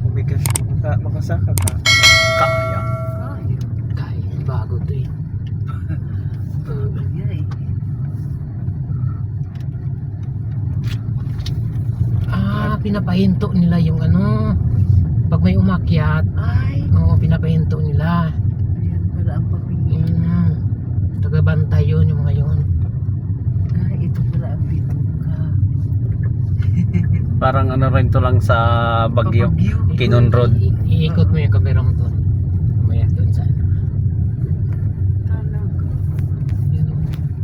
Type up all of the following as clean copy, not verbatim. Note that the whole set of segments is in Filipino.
Umigas. Makasaka ka. Kaya. Kaya, bago to eh. Pinapahinto nila yung ano, pag may umakyat. Ay, Oo, pinapahinto nila. ayan pala ang papingin. Tagabantay yun yung mga yun. Ay, ito pala ang bituka. Parang ano rin to lang sa Bagyo. Papagyo. Kinon Road. Iikot mo yung kamerang to. Mamaya doon sa Talaga.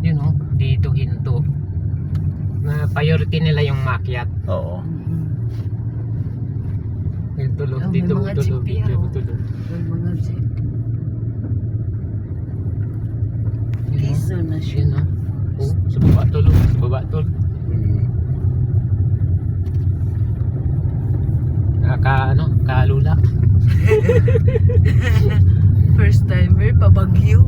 yun o, dito hinto. Na priority nila yung makyat. Oo. Yung tulog, Oh, may dito, mga tulog, jeep dito, yan, oh. tulog. May mga jeep. Yun, Quezon na siya. yun o. Oh, sa baba tulog, sa baba tulog. Kalula. First timer, pabagyo.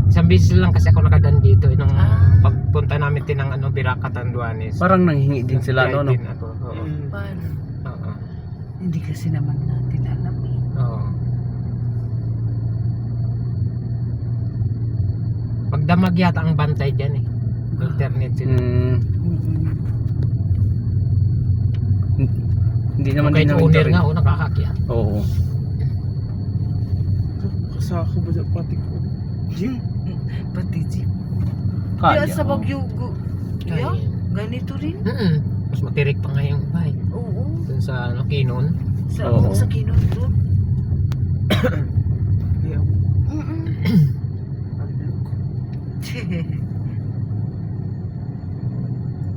Isang beses lang kasi ako nakadan dito nung Ah. pagpunta namin tinang Biraca, Tanduanes. Parang nanghingi din sila no. Nag-drive din ako. Oo. Paano? Oo. Hindi kasi naman natin alam eh. Oo. Pagdamag yata ang bantay dyan eh. Alternate sila. Hindi naman Kahit din namin owner rin. nga, nakakakyat. Oo. Kasaka ba sa pati ko? Jeep? Pati jeep. Kaya. Kaya sa Bagyo, yeah, Ay. ganito rin. Mas matirik pa nga yung bahay. Oo. Dun sa Kinon. Sa, Oo. sa Kinon Road. Yeah.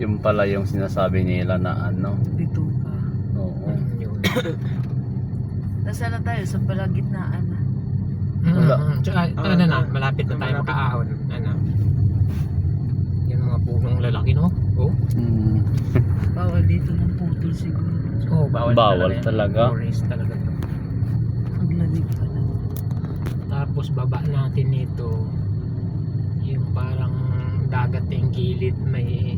Yung pala yung sinasabi nila na ano. Bituka. Oo. Yun. Nasaan na tayo? Sa palagitnaan na. Wala. Tsaka, ano na, malapit na tayo makaahon. Ano. Yung mga punong lalaki, no? Oh. Bawal dito ng putol siguro. Oh, bawal, Bawal yan. talaga. Forest talaga to. Ang lamig pala. Tapos baba natin nito yung parang dagat yung gilid, may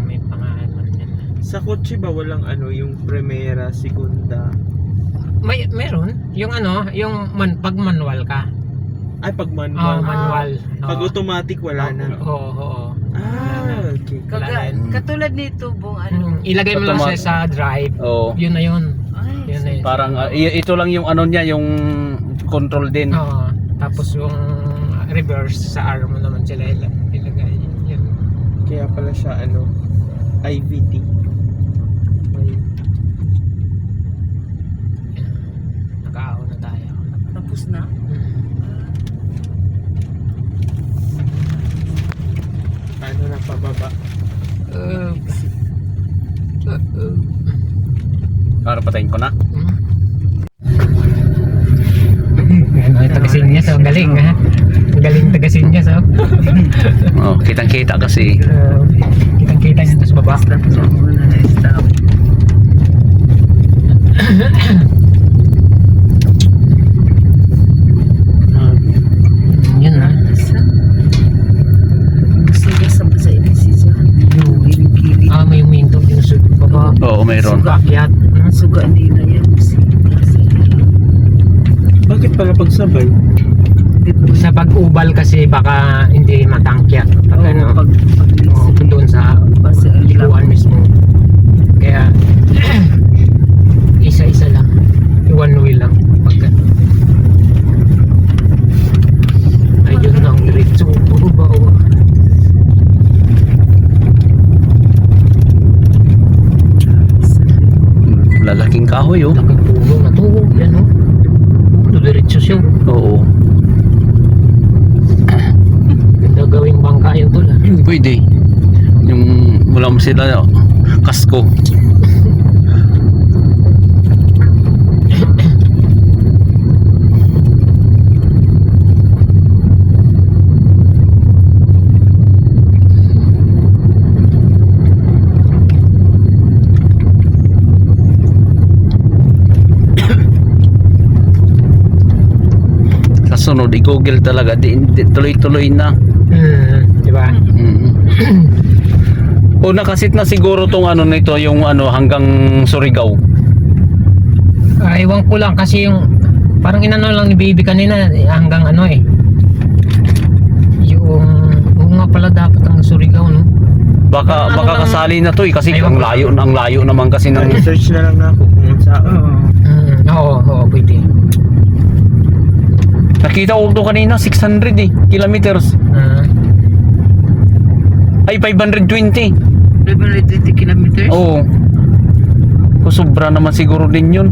may pangalan yan. Sa kotse ba walang yung primera, segunda? Meron yung yung pag manual ka. Ay, pag Oh, manual. manual. Pag Oo. automatic wala na. Oo. Okay. Katulad nito, bong Ilagay mo lang siya sa drive. Oo. Yun na yun. Ay, Yun na yun. Parang ito lang yung ano niya, yung control din. Oo. Tapos yung reverse sa arm mo naman sila ilagay. Yun. Kaya pala siya IVT. Yan. Nakaahon na tayo. tapos na. Ano na pababa? Para patayin ko na. Ano, tagasin niya so galing ha. Galing tagasin niya so. Oh, kitang-kita kasi. Kitang-kita niya sa baba. Stop. Yun na. Sige, sa ini siya. Yung kilig. May uminto yung sa baba. Oo, mayroon. Akyat. Suga nila yan. Bakit pala pagsabay? Sa pag-ubal kasi baka hindi matangkyat. Pag Pag doon sa likuan mismo. Kaya isa-isa lang. One way lang. Pagka ayun lang diretso. Puro ba o? Lalaking kahoy oh. Nagpulo na to. Yan o. Diretso siya. Oo. Ganda gawing bangka yun tol. Pwede. Yung wala mo sila kasko. Sunod i-google talaga tuloy-tuloy na. Di ba? O nakasit na siguro tong nito yung hanggang Surigao. Ewan ko lang kasi yung parang inano lang ni baby kanina hanggang ano eh. Yung oo nga pala dapat ang Surigao no. Baka Ano lang- kasali na to eh kasi Aywan ang layo naman kasi ng Search na lang na ako kung saan. Oo, pwede. nakita ko to kanina 600 kilometers. Ay 520. 520 kilometers. Oo. O sobra naman siguro din yun.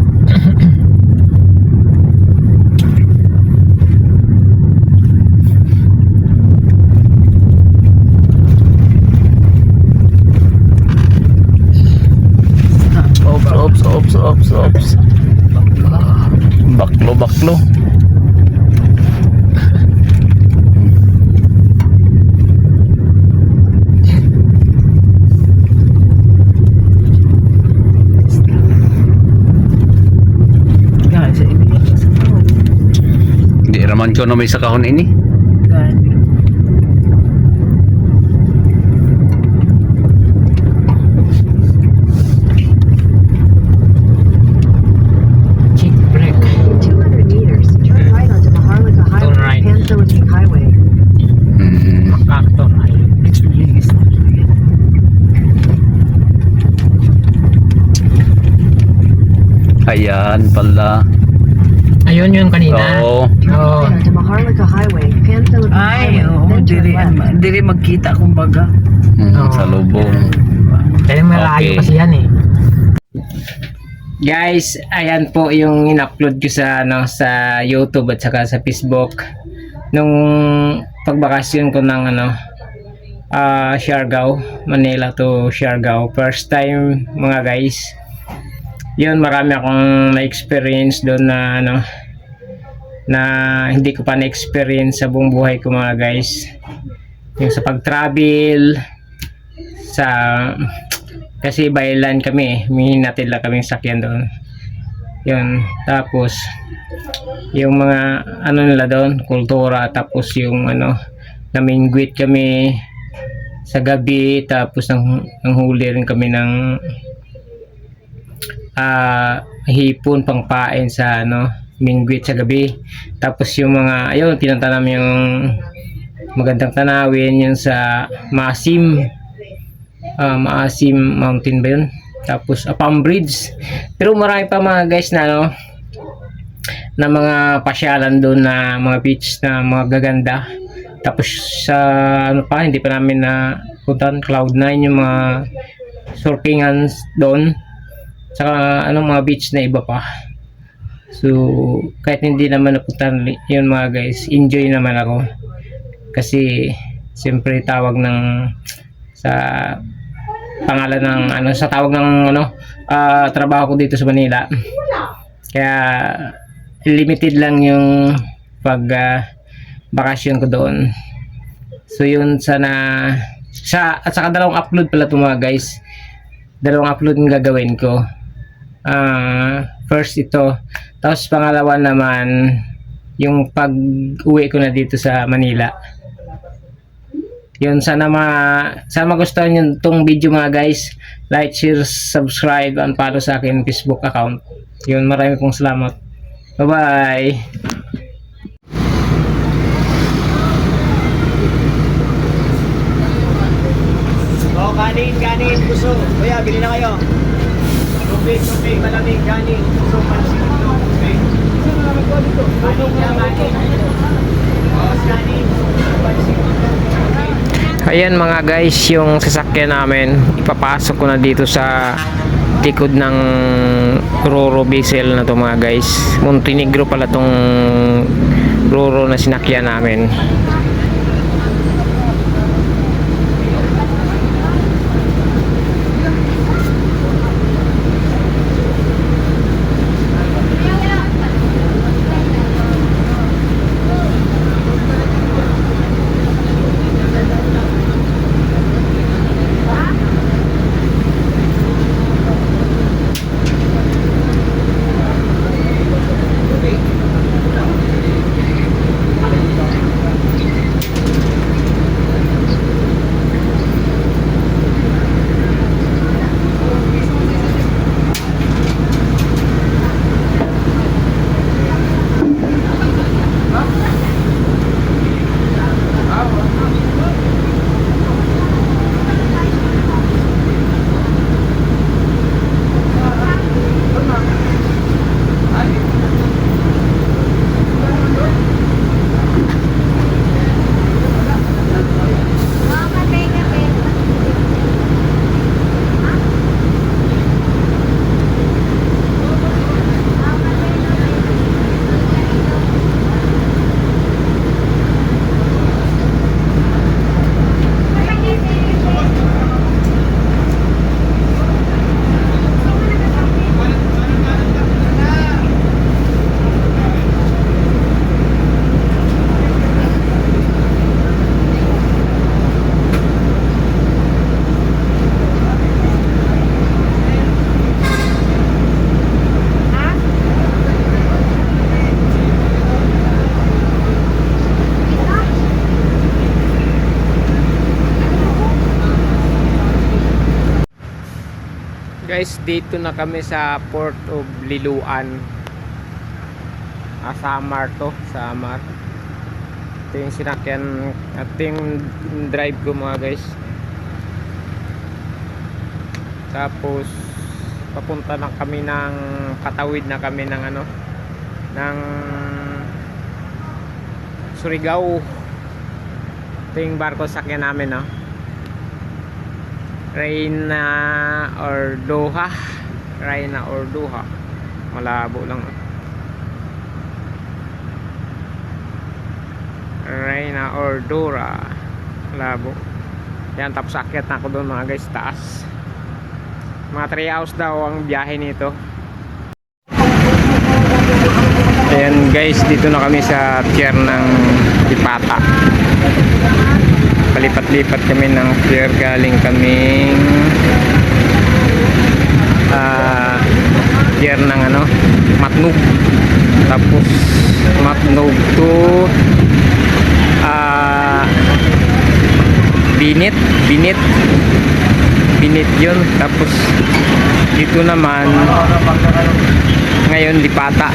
Ops. Baklo. Guys, ibigay ko sa tao. Di raman ko na may sakahon ini. Guys. Check break. 200 meters, turn right onto Maharlika Turn Highway, right. Pan-Philippine Highway. Factor ay. Ayan pala. Ayun yun kanina. Oo. Turn Oh. right onto Maharlika Highway, Pan-Philippine Ay, Highway, oo. then turn Dili, left. dili magkita kumbaga. Oo. Sa lubong. Kaya malayo Okay. kasi yan eh. Guys, ayan po yung in-upload ko sa sa YouTube at saka sa Facebook nung pagbakasyon ko ng Siargao, Manila to Siargao. First time mga guys. Yun, marami akong na-experience doon na na hindi ko pa na-experience sa buong buhay ko mga guys. Yung sa pag-travel sa kasi by land kami, may hinatid lang kaming sakyan doon. Yun, tapos yung mga nila doon, kultura, tapos yung namingwit kami sa gabi, tapos nanghuli rin kami ng hipon pangpain sa mingwit sa gabi. Tapos yung mga ayun, pinunta namin yung magandang tanawin yung sa Maasim Mountain ba yun? Tapos Palm Bridge. Pero marami pa mga guys na na mga pasyalan doon na mga beach na mga gaganda. Tapos sa hindi pa namin na puntahan Cloud9 yung mga surfingan doon. Saka mga beach na iba pa. So kahit hindi naman napuntahan yun mga guys, enjoy naman ako. Kasi siyempre tawag ng sa pangalan ng sa tawag ng trabaho ko dito sa Manila. Kaya limited lang yung bakasyon ko doon. So yun at saka dalawang upload pala ito mga guys. Dalawang upload yung gagawin ko. First ito, tapos pangalawa naman yung pag-uwi ko na dito sa Manila. Yun, sana magustuhan nyo itong video mga guys. Like, share, subscribe, and follow sa akin Facebook account. Yun, marami pong salamat. Bye-bye! Kanin, puso. Kuya, bili na kayo. Tubig, malamig, kanin, puso, pansin, tubig. Kanin, pansin, Ayan mga guys, yung sasakyan namin, ipapasok ko na dito sa likod ng Roro Diesel na to mga guys. Montenegro pala tong Roro na sinakyan namin. guys, dito na kami sa Port of Liloan. Samar to, Samar. Ito yung sinakyan at yung drive ko mga guys. Tapos papunta na kami ng patawid na kami ng ano, ng Surigao. Ito yung barko sakyan namin, no? Reyna Ordoha. Reyna Ordoha. Malabo lang. Reyna Ordora. Malabo. Yan, tapos akyat na ako doon mga guys, taas. Mga 3 hours daw ang biyahe nito. Ayan guys, dito na kami sa pier ng Dipata. Palipat-lipat kami ng pier, galing kaming pier ng ano, Matnog. Tapos Matnog to Binit yun. Tapos dito naman ngayon Dipata.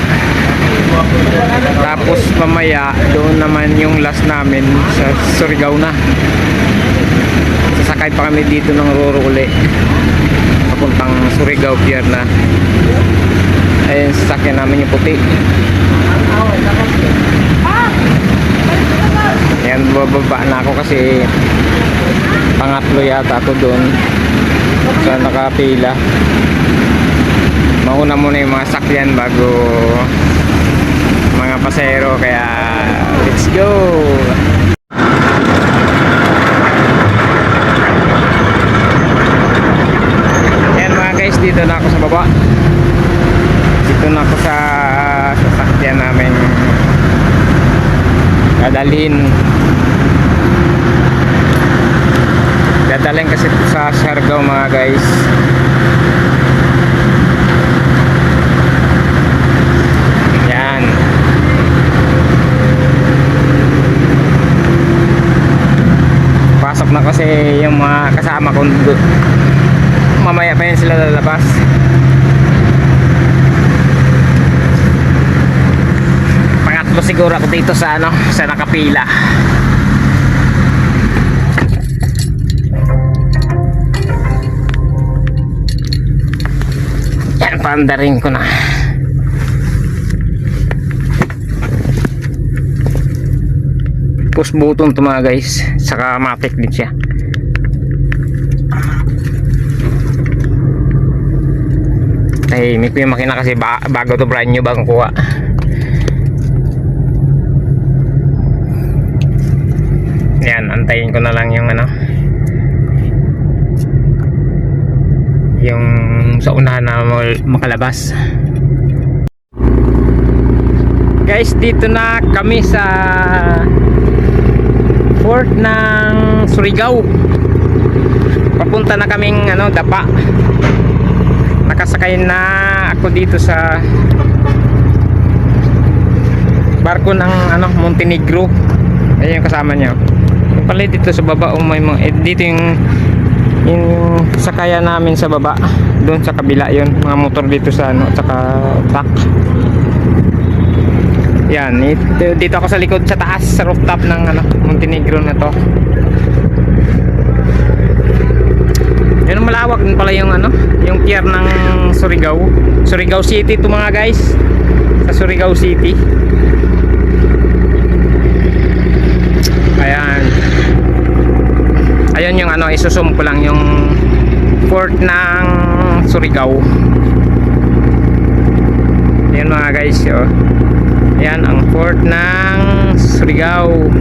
Tapos mamaya doon naman yung last namin sa Surigao na. Sasakay pa kami dito ng Roro uli papuntang Surigao Pier na. Ayun, sasakyan namin yung puti. Ayan, bababa na ako kasi pangatlo yata ako doon sa nakapila. Mauna muna yung mga sakyan bago mga pasahero, kaya let's go. Ayan mga guys, dito na ako sa baba. Dito na ako sa sasakyan namin dadalhin kasi sa Siargao mga guys. Yan, pasok na kasi yung mga kasama ko. Mamaya pa yun sila lalabas. Pangatlo siguro ako dito sa ano, sa nakapila. Yan, paandarin ko na. Push button to mga guys, saka matic din siya. Ay, may yung makina kasi bago to, brand new, bagong kuha. Yan, antayin ko na lang yung ano, yung sa unahan na makalabas. Guys, dito na kami sa port ng Surigao. Papunta na kaming ano, Dapa. Nakasakay na ako dito sa barko ng ano, Montenegro. Ayun yung kasama niya. Yung pala dito sa baba, may dito yung sakayan namin sa baba. Doon sa kabila yon, mga motor dito sa ano, saka truck. Yan, dito ako sa likod sa taas, sa rooftop ng ano, Montenegro na to. Yan, malawak din pala yung ano, yung pier ng Surigao. Surigao City to mga guys. Sa Surigao City. Ayan. Ayan yung ano, isusum ko lang yung port ng Surigao. Ayan mga guys, oh. Ayan ang port ng Surigao.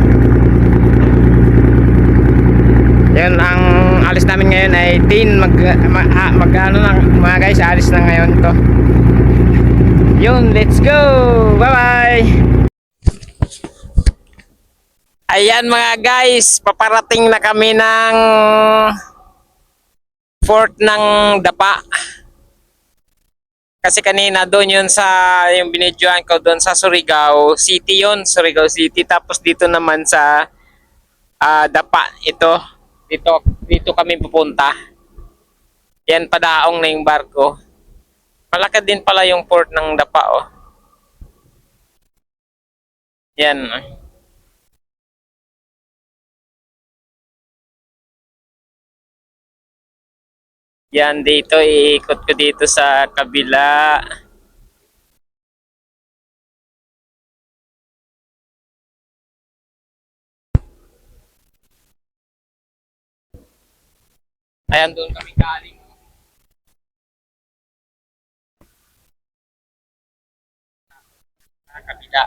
Ayan, ang alis namin ngayon ay 10 ano na mga guys, alis na ngayon to. Yun, let's go. Bye bye. Ayan mga guys, paparating na kami ng port ng Dapa. Kasi kanina doon yun sa yung binidyohan ko doon sa Surigao City yun, Surigao City. Tapos dito naman sa Dapa, dito kami pupunta. Yan, padaong na yung barko. Malaki din pala yung port ng Dapa, oh. Yan. Yan, dito, iikot ko dito sa kabila. Ayan, doon kami galing. Sa kabila.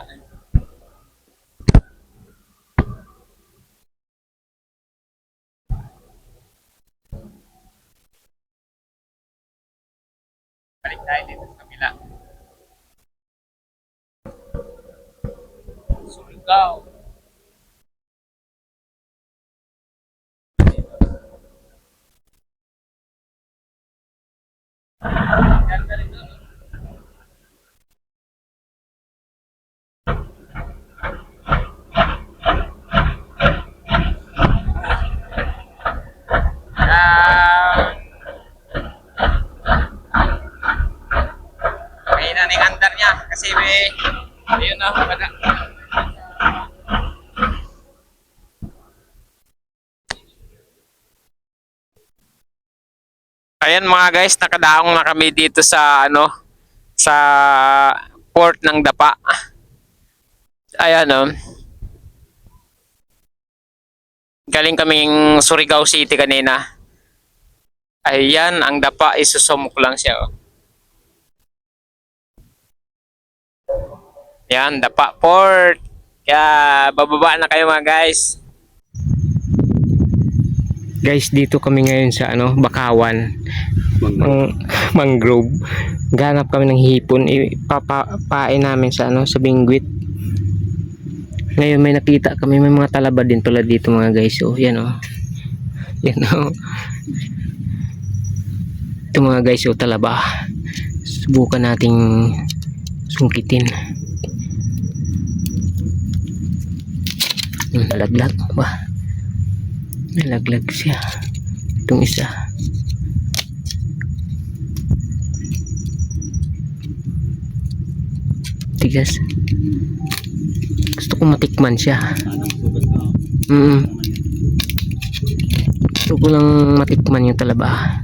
Balik tayo dito sa kabila. Surigao. Yan, galing doon. May naning andar niya kasi may ayun na pada. Ayan mga guys, nakadaong na kami dito sa sa port ng Dapa. Ayan galing kaming Surigao City kanina. Ayan, ang Dapa, isusumok lang siya. Yan, Dapa Port. Kaya, bababa na kayo mga guys. Guys, dito kami ngayon sa Bakawan. Mangrove. Ganap kami ng hipon. Ipapain namin sa sa Benguet. Ngayon may nakita kami, may mga talaba din pala dito mga guys. Oh, yan oh. Yan oh. Ito mga guys, oh, talaba. Subukan nating sungkitin. Nalaglag ba? Nalaglag siya. Itong isa. Tigas. Gusto ko matikman siya. Gusto ko lang matikman yung talaba.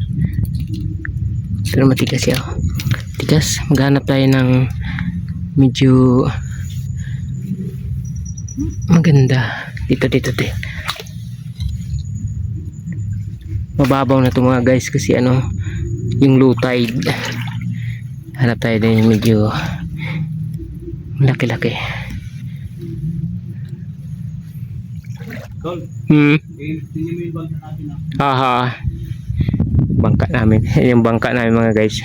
Pero matigas siya. Tigas. Maghanap tayo ng medyo maganda. Dito. Mababaw na ito mga guys kasi yung low tide. Hanap tayo din yung medyo malaki-laki. Bangka namin. Yung bangka namin mga guys.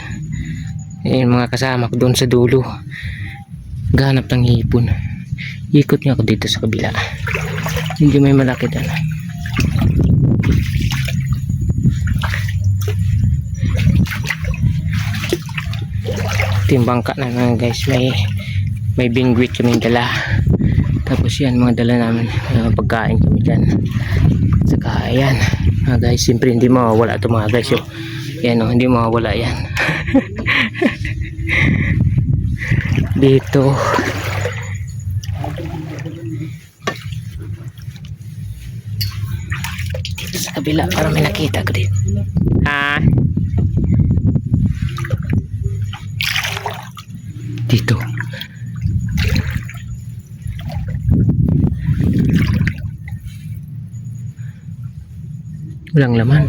Yung mga kasama ko doon sa dulo. Ganap ng hipon. Ikot niya ako dito sa kabila. Hindi may malaki doon. Ito yung bangka na mga guys. May Benguet kaming dala. Tapos yan mga dala namin. Pagkain kami dyan. Saka yan mga guys. Siyempre hindi mawawala ito mga guys. Yan hindi mawawala yan. Dito. Sa kabila para may nakita ko dito. Dito. Walang laman.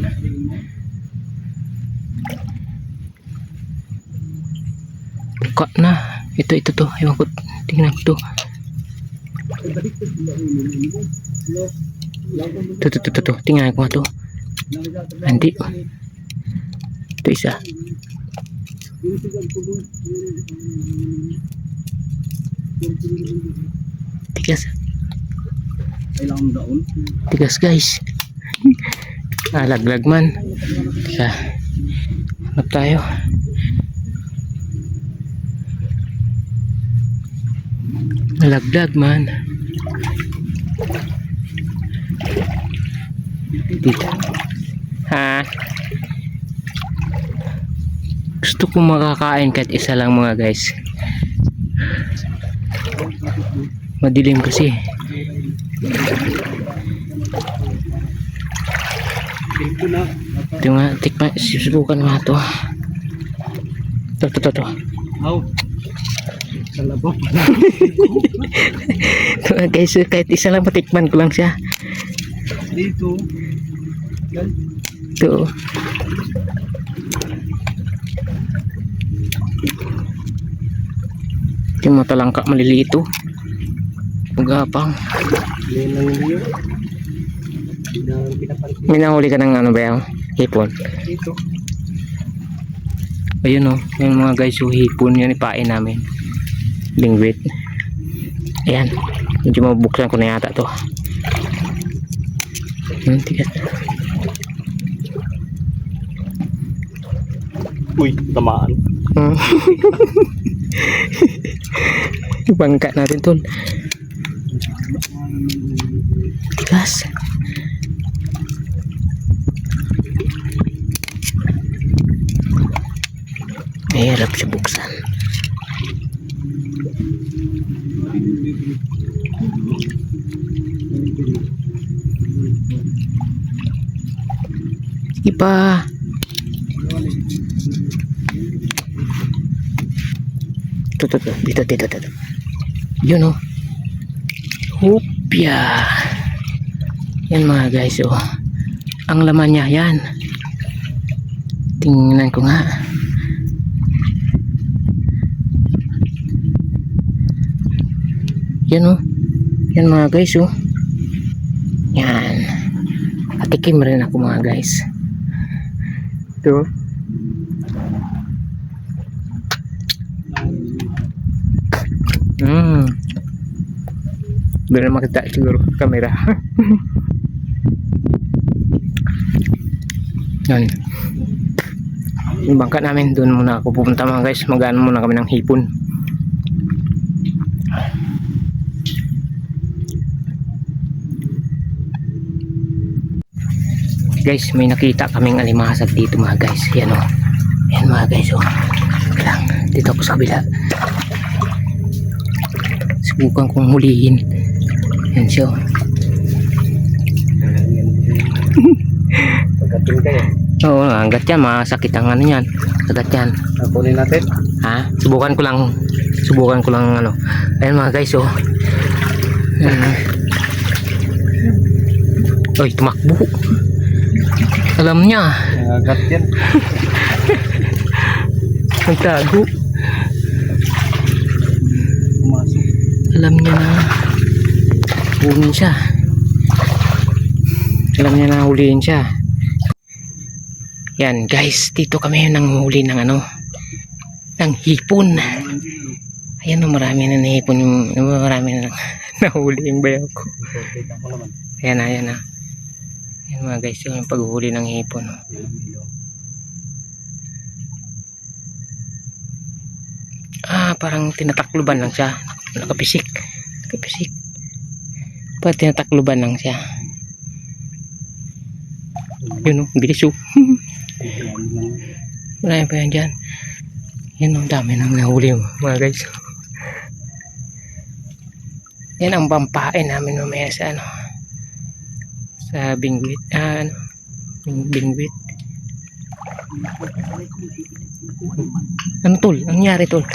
Buka na. Ito to. Ewan ko. Tingnan ko to. Ito. Tingnan ko nga to. Hindi. Ito isa. Tigas. Tigas guys. Nalaglag man. Teka. Hanap tayo. Nalaglag man. Dito. Gusto kong makakain kahit isa lang mga guys. Madilim kasi. Ito nga, tikman, susubukan nga to. Ito. Aw. Salabo. Ito nga guys, kahit isa lang patikman ko lang siya. Dito. Ito. Ito yung mata langka, maliliit to. Magapang. Yan lang yun. May nahuli ka ng ano ba yan? Hipon. Dito. Ayun o, yung mga guys, yung hipon yan ipain namin. Lingwit. Ayan. Medyo mabuksan ko na yata to. Tigas. Uy, tamaan. Bangka natin tol. Gas. Mahirap siya buksan. Ipa. Dito. Yun o. Hupya. Yan mga guys oh. Ang laman niya yan. Tingnan ko nga. Yan oh. Yan mga guys oh. Yan. Katikim rin ako mga guys. Ito. Doon na makita siguro kamera. Yan. Yung bangka namin, doon muna ako pupunta mga guys. Mag-ano muna kami ng hipon. Guys, may nakita kaming alimasag dito mga guys. Yan o. Yan mga guys o. Lang, dito ako sa kabila. Subukan kong hulihin. Yan siya o. Pagkating kayo. Oo, hanggat yan, masakit ang ano yan. Hanggat yan. Kunin natin. Ha? Subukan ko lang ano. Ayan mga guys oh. Oy, tumakbo. Alam niya. Agat yan. Nagtago. Pumasok. Alam niya na huliin siya. Yan guys, dito kami nanghuli ng ano, ng hipon. Ayan o, marami na nahipon yung, marami na nahuli yung bayaw ko. Ayan na. Ayan mga guys, yung paghuli ng hipon. Parang tinatakluban lang siya. Nakapisik. Parang tinatakluban lang siya. Yun o, bilis o. Marami pa yan dyan. Yan o, dami nang nahuli mga guys. Yan ang pampain namin mamaya sa ano, sa bingwit. Bingwit. Ano tol? Ang nangyari tol?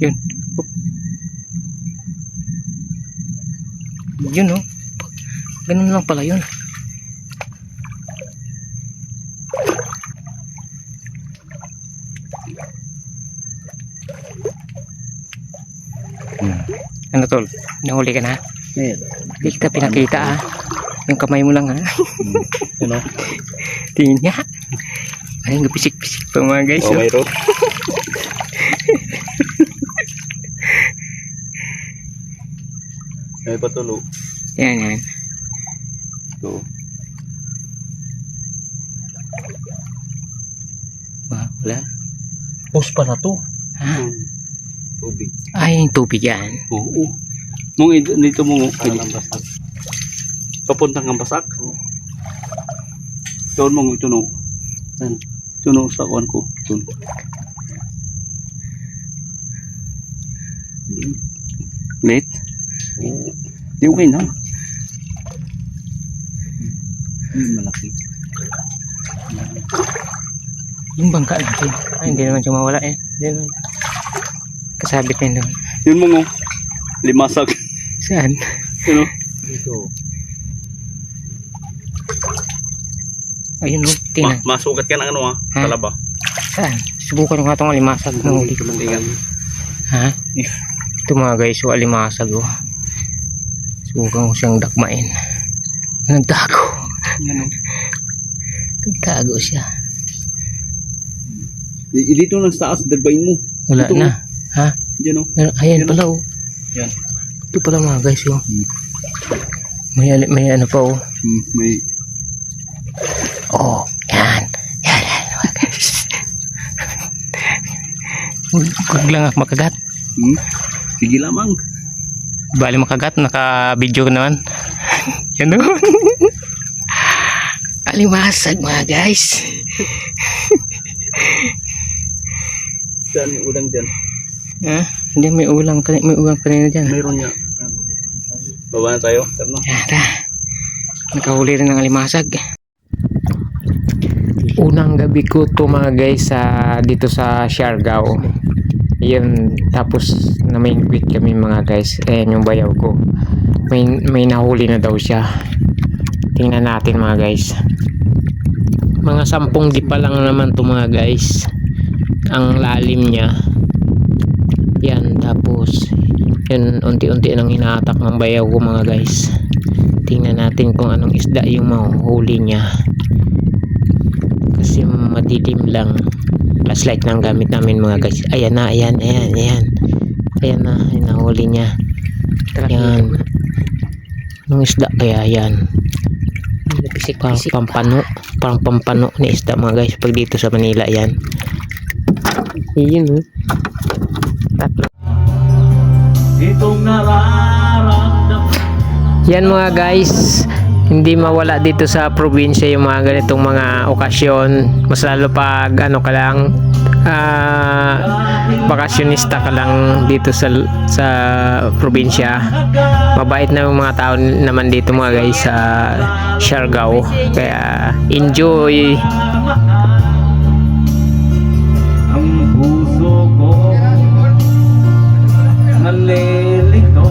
Yun. Yun oh. Ganun lang pala yun. Ano tol? Nahuli ka na? Hindi kita pinakita yung kamay mo lang ha. Ano? Tingin niya. Ay, pisik-pisik pa mga guys. Oh, mayroon. Ay, patulo. Yan. Ito. Wala. Pus pala to. Ha? Tubig. Ay, yung tubig yan. Oo. Nung dito mo, papuntang Kambasak. Tuon mo ito no. Tuno sa kuan ko. Tuon. Late? Di okay na. Malaki. Yung bangka natin. Ay, hindi naman siya mawala eh. Hindi naman. Kasabit na doon. Yun mo ngo. Limasag. Saan? Ano? Ayun o, tingnan. Masukat ka ng ano ha? Ha? Talaba. Saan? Subukan ko nga itong alimasag na huli. Ha? Ito mga guys, so alimasag o. Subukan ko siyang dakmain. Nagtago. Nagtago siya. Dito lang sa taas, darbain mo. Wala Dito, na. Ha? Diyan o. Ayan Yan, pala o. Yan. Ito pala mga guys o. May ano pa o. May... Oh, yan. Yan mga guys. Huwag lang ako makagat. Sige lamang. Bali makagat, naka-video ko naman. Yan o. Alimasag mga guys. Saan yung udang dyan? Ha? Hindi, may ulang kanina dyan. Mayroon niya. Baba na tayo. Tara na. Yata. Nakahuli rin ng alimasag. Unang gabi ko to mga guys dito sa Siargao. Yun, tapos namingwit kami mga guys. Ayan yung bayaw ko. May nahuli na daw siya. Tingnan natin mga guys. Mga 10 di pa lang naman to mga guys. Ang lalim niya. Yan, tapos yun, unti-unti nang hinahatak ng bayaw ko mga guys. Tingnan natin kung anong isda yung mahuhuli niya. Kasi madilim lang. Flashlight lang gamit namin mga guys. Ayan na, ayan. Ayan na, nahuli niya. Yan. Anong isda kaya yan? Pampano. Parang pampano ni isda mga guys. Pag dito sa Manila yan. Iyon o. Tatlo. Yan mga guys, hindi mawala dito sa probinsya yung mga ganitong mga okasyon. Mas lalo pag ano ka lang, bakasyonista ka lang dito sa probinsya. Mabait na yung mga tao naman dito mga guys sa Siargao. Kaya enjoy. Ang puso ko nalilito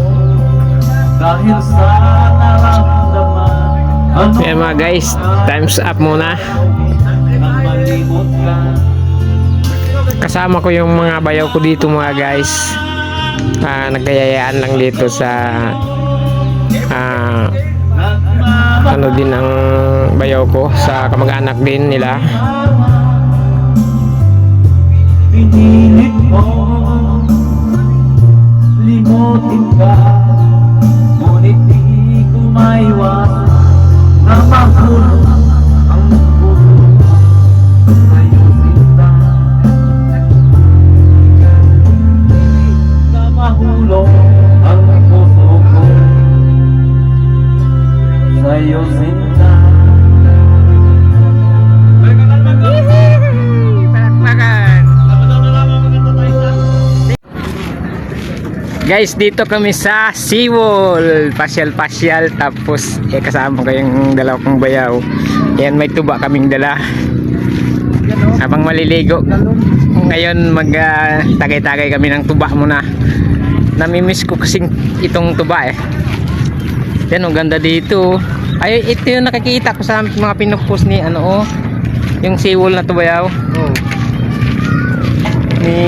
dahil sa naramdaman. Yan mga guys, time's up muna. Kasama ko yung mga bayaw ko dito mga guys. Nagkayayaan lang dito sa ano din ang bayaw ko, sa kamag-anak din nila. Pinilit mo limutin ka, ngunit di ko maiwas na mahulog ang puso sa'yo sinta, na mahulog ang puso ko sa'yo sinta. Guys, dito kami sa Seawall. Pasyal-pasyal. Tapos kasama ko yung dalaw kong bayaw. Yan, may tuba kaming dala. Habang maliligo ngayon, tagay-tagay kami ng tuba muna. Namimiss ko kasing itong tuba eh. Yan, ang ganda dito. Ay, ito yung nakikita ko sa mga pinupost ni ano, yung Seawall na tubayaw. Ni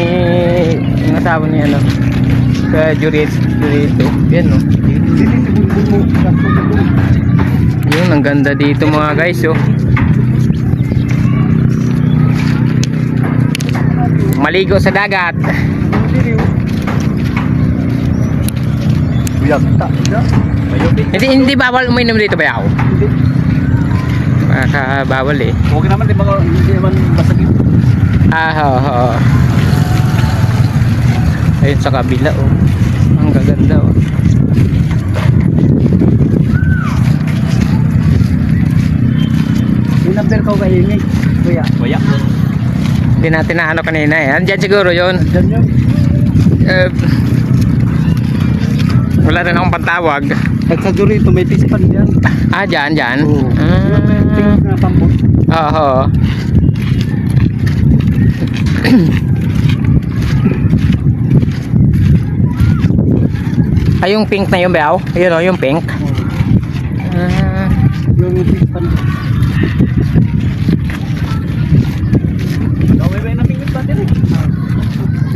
yung asawa ni ano, sa Jurito. Yan no. Yun, ang ganda dito mga guys oh. Maligo sa dagat. Hindi bawal uminom dito ba yaw? Bawal eh. Okay naman, hindi naman basagin. Oo. Ayun sa kabila oh. Ang gaganda oh. number ko kay Amy. Kuya. Kuya. Hindi natin na ano kanina eh. Andyan siguro yun. Diyan yun. Wala rin akong pantawag. At sa Dorito, may pispan yan. Ah, dyan. Oo. Ah, Na pambot. oo. Ay, yung pink na yung beaw? Ayun o, yung pink. Ah, Yung pispan. Gawin ba yung namingit ba din eh?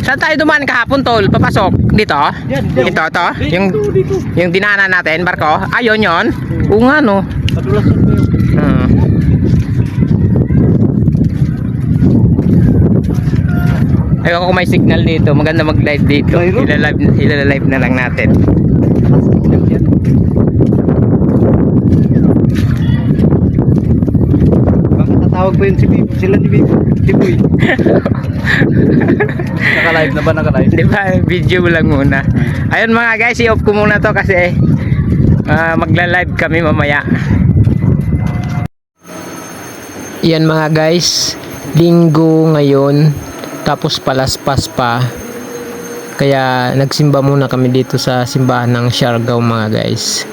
saan tayo dumaan kahapon, tol? Papasok? Dito? Yan. Ito, to? Yung dinaanan natin, barko? Ayun yun? Oo nga, no? Padulasan ko yun. Hmm. Ayoko kung may signal dito. Maganda mag-live dito. Mayroon. Ilalive na lang natin. Baka tatawag pa yun sila ni Boy. Naka-live na ba? Naka-live? Di ba? Video lang muna. Ayun mga guys, i-off ko muna to kasi magla-live kami mamaya. Yan mga guys, linggo ngayon, tapos palaspas pa. Kaya nagsimba muna kami dito sa simbahan ng Siargao mga guys.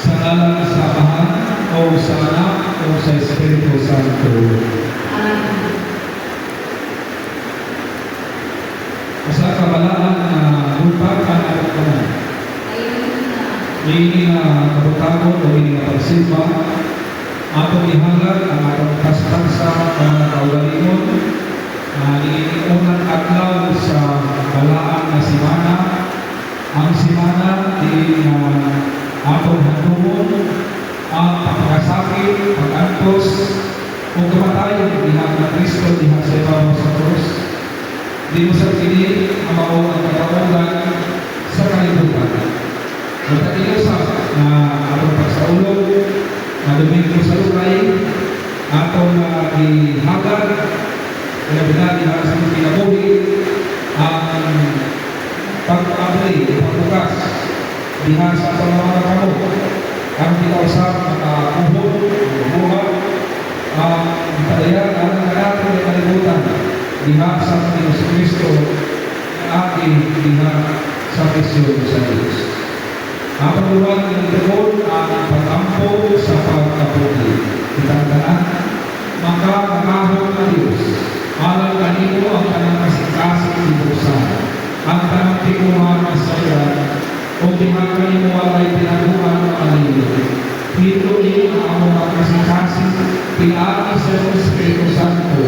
Sa ngalan ng samahan o sa anak o sa Espiritu Santo. Sa kabalaan na lupa kanarap ko na. Ini nga kabutagon o ini nga pagsimba, atong ihalag ang atong kastansa mga kaugalingon, ini unang adlaw sa balaan na simana. Ang simana di atong handumon ang pagkasakit, pag-antos, kung kamatayon diha na Kristo diha sa ibabaw sa krus. Di mo sa kini ang mao ang kataugan sa kalibutan. Magkatiyosa na atong pagsaulog, na Domingo sa Lukay, atong gihagad, kaya binali diha sa kinabuhi, ang pag-abli, pagbukas, diha sa mga kamo ang pinausap makakuhod buha ang padayan ang natin ng kalibutan diha sa Diyos Kristo ating diha sa presyon sa Diyos. Ang pagbuhan ng Diyos ang pag-ampo sa pagkaputi. Itandaan, makakahon na Diyos alang kanino ang kanang kasing-kasing dibusan ang kanang tikuhan sa iyan o pinagkali mo ay pinaguhan ng kanino. Hito niyo ang mga kasing-kasing pinagi sa Espiritu Santo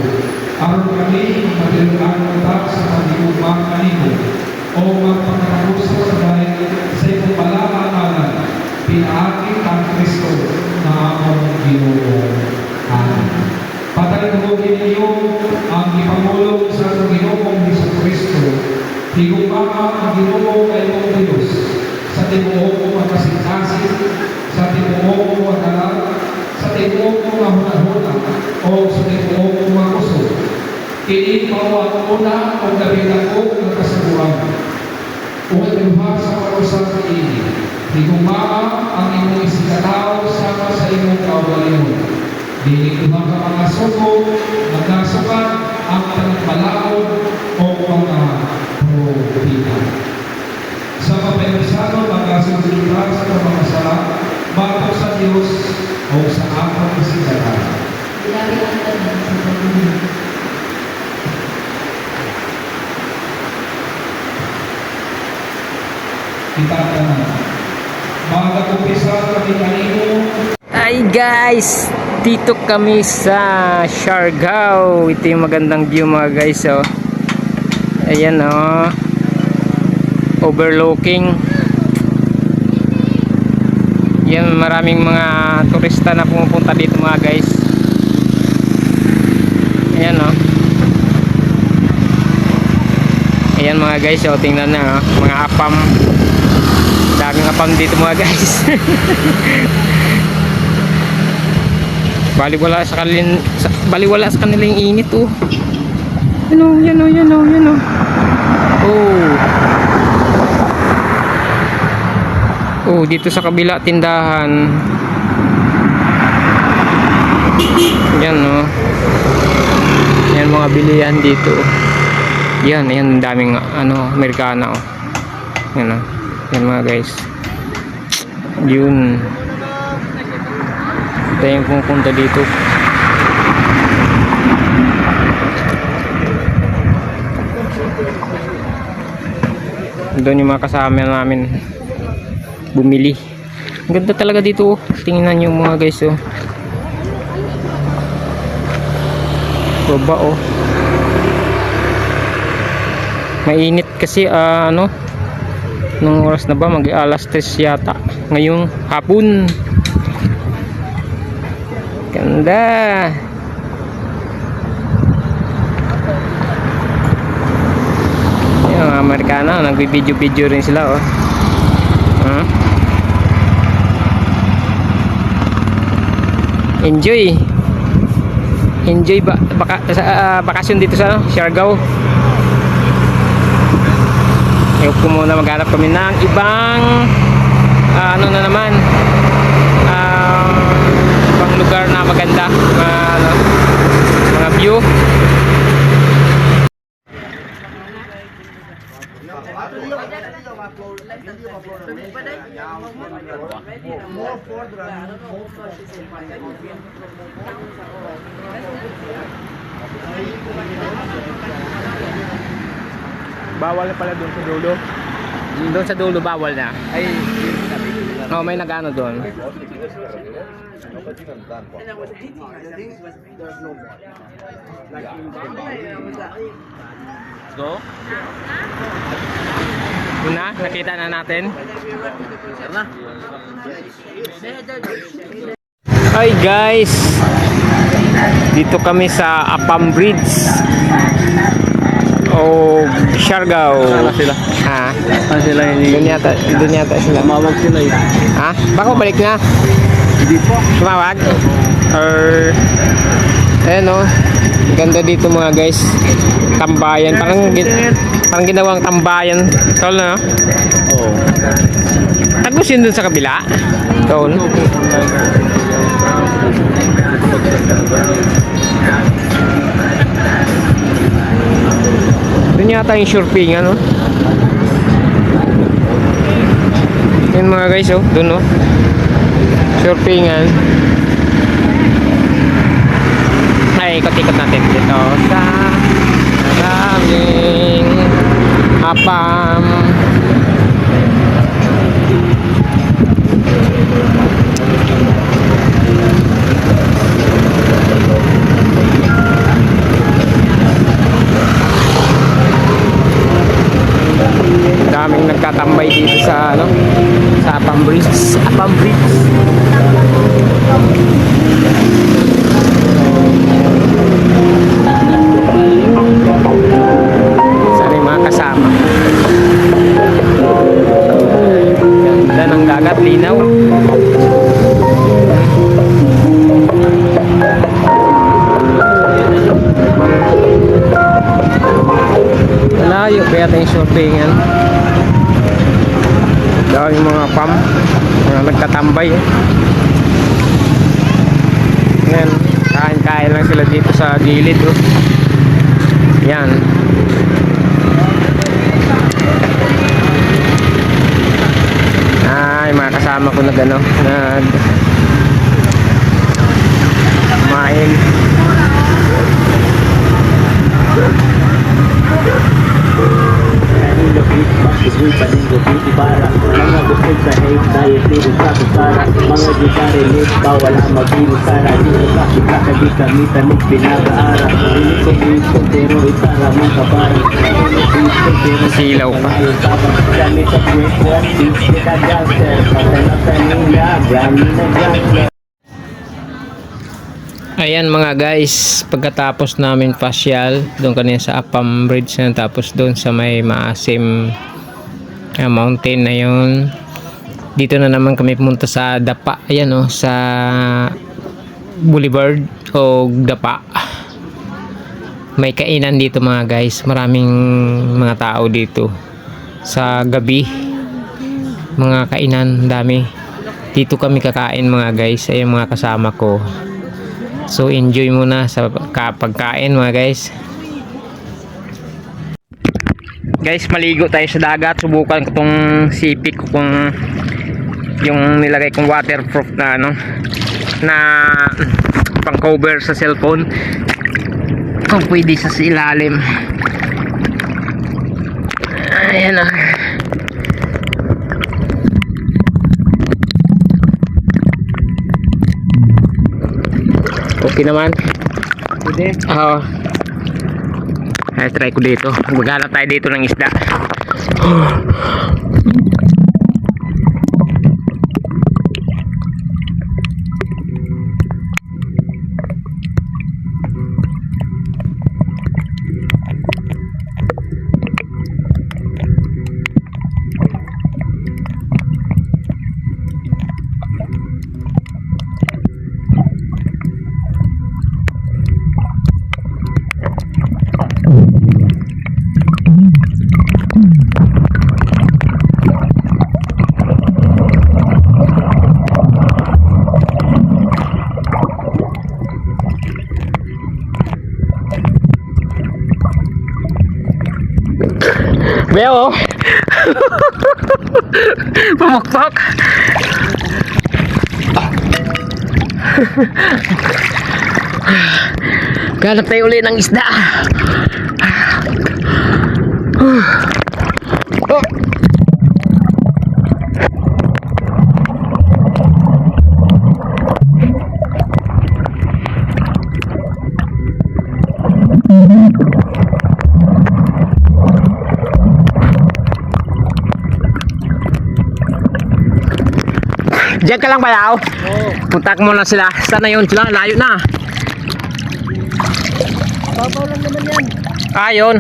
aron kami matilugan ng tao sa pagigubang kanino o magpagkakarusa sa bahay sa itong balakalan pinagi ang Kristo na among Ginoo. Amen. Patay mo ninyo ang ipamulong sa Ginoong Hesus Kristo. Higugama ang Ginoo kay mong Diyos sa tibuok mo ang kasing-kasing, sa tibuok mo ang halal, sa tibuok mo ang hunahuna, o sa tibuok mo ang kusog. Kini mao ang una o labing-dakog ng kasabuan. Kung iluhag sa parusan sa ini, higugama ang imong isikataw sama sa imong kaugalingon. Dili iluhag ang mga suko, magnasukan, ang panagpalaod o mga propita. Sa papersano, magkasunod sa pamamasala, bago sa Diyos o sa atong kasigatan. itatanan. Mag-umpisa kami kanino. Ay guys, dito kami sa Siargao. Ito yung magandang view mga guys, oh. Ayan, oh. Overlooking. Yan, maraming mga turista na pumupunta dito mga guys. Ayan, oh. Ayan mga guys, oh, tingnan na, oh. Mga apam. Daming apam dito mga guys. Baliwala sa kanilang init, oh. Yan oh. Oh, dito sa kabila tindahan. Yan, oh. Yan mga bilihan dito. Yan daming Amerikana, oh. Yan, oh. Yan mga guys. Yun. Ito yung pumunta dito. Doon yung mga kasama namin bumili. Ang ganda talaga dito, oh. Tingnan nyo mga guys, oh. Baba, oh. Mainit kasi nung oras na ba, mag-alas 3 yata ngayong hapon. Ganda. Yung mga Amerikano, nagbibideo-video rin sila, oh. Enjoy bakasyon dito sa Siargao. Ayok ko muna maghanap kami ng ibang ibang lugar na maganda, mga view. Bawal na pala doon sa dulo. Doon sa dulo bawal na. Ay, may nagano doon. Go. Una, nakita na natin. Hi guys. Dito kami sa Apam Bridge. Siargao. Sana sila. Ha? Sana sila hindi. Doon yata sila. Tumawag sila eh. Ha? Baka balik na? Hindi po. Tumawag? Or ayan, oh. Ganda dito mga guys. Tambayan. Parang ginawang tambayan. Tol na, no? Oo. Tagos yun dun sa kabila. Tol. Doon yata yung surfing, ano? Yan mga guys, oh. Doon, oh. Surfingan. Ay, ikot-ikot natin dito sa maraming Apam. Daming nagtatambay dito sa sa Apam Bridge. Sari mga kasama. Ganda ng dagat, linaw. Malayo kaya tayong shoppingan. Daw yung mga pam nagtatambay, eh. Ngayon, kain-kain lang sila dito sa gilid, oh. Yan. Ay, mga kasama ko nag kumain. Ako'y paninggo beauty para mga busog sa hate diet dito sa kusara mga gitare lit bawal ang mag-inis sana dito sa kita kagi kami tanig pinag-aara hindi ko gusto pero itara mong kabay Silaw pa. kami sa quick one beach kita gangster pagkanasan nila brand na gangster. Ayan mga guys, pagkatapos namin pasyal doon kanina sa Apam Bridge na, tapos doon sa may maasim mountain na yun, dito na naman kami pumunta sa Dapa. Ayan o, sa Boulevard o Dapa. May kainan dito mga guys, maraming mga tao dito sa gabi, mga kainan dami dito. Kami kakain mga guys, ay mga kasama ko. So enjoy muna sa pagkain mga guys. Guys, maligo tayo sa dagat. Subukan ko tong sipik ko kung yung nilagay kong waterproof na ano, na pang cover sa cellphone, kung pwede sa ilalim. Ayan na. Okay naman. Pwede. Oo. Ay, try ko dito. Maghanap tayo dito ng isda. Beo. Pumukpok. Ganap tayo ulit ng isda. Oh. Diyan ka lang bayaw? Oo. Punta ko muna sila. Sana yun sila? Layo na. Babaw lang naman yan. Ayun.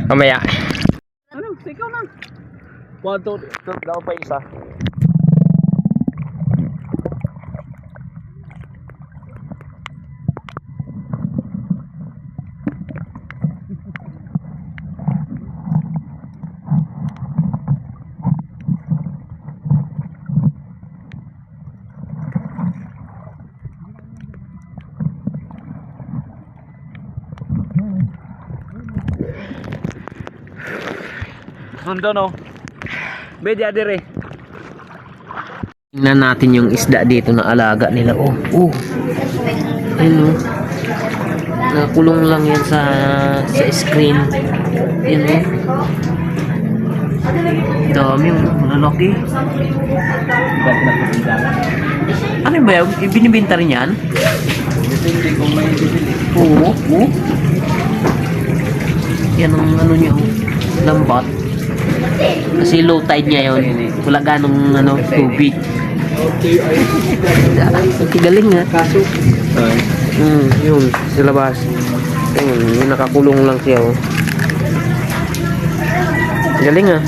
Mamaya. Ano? Ikaw na. 1, 2, 3. Daw pa isa. Mundo no. Bedi adire. Tingnan natin yung isda dito na alaga nila. Oh. Ayun oh. Nakulong lang yan sa screen. Ayun oh. Dami yung malalaki. Ano ba yung binibenta rin yan? Depende kung may bibili. Oo. Yan ang ano niya oh. Lambat. Kasi low tide niya yun. Wala ganong ano, tubig. Okay, galing nga. Kaso, Yun, sa labas. Ayun, nakakulong lang siya oh. Galing ah.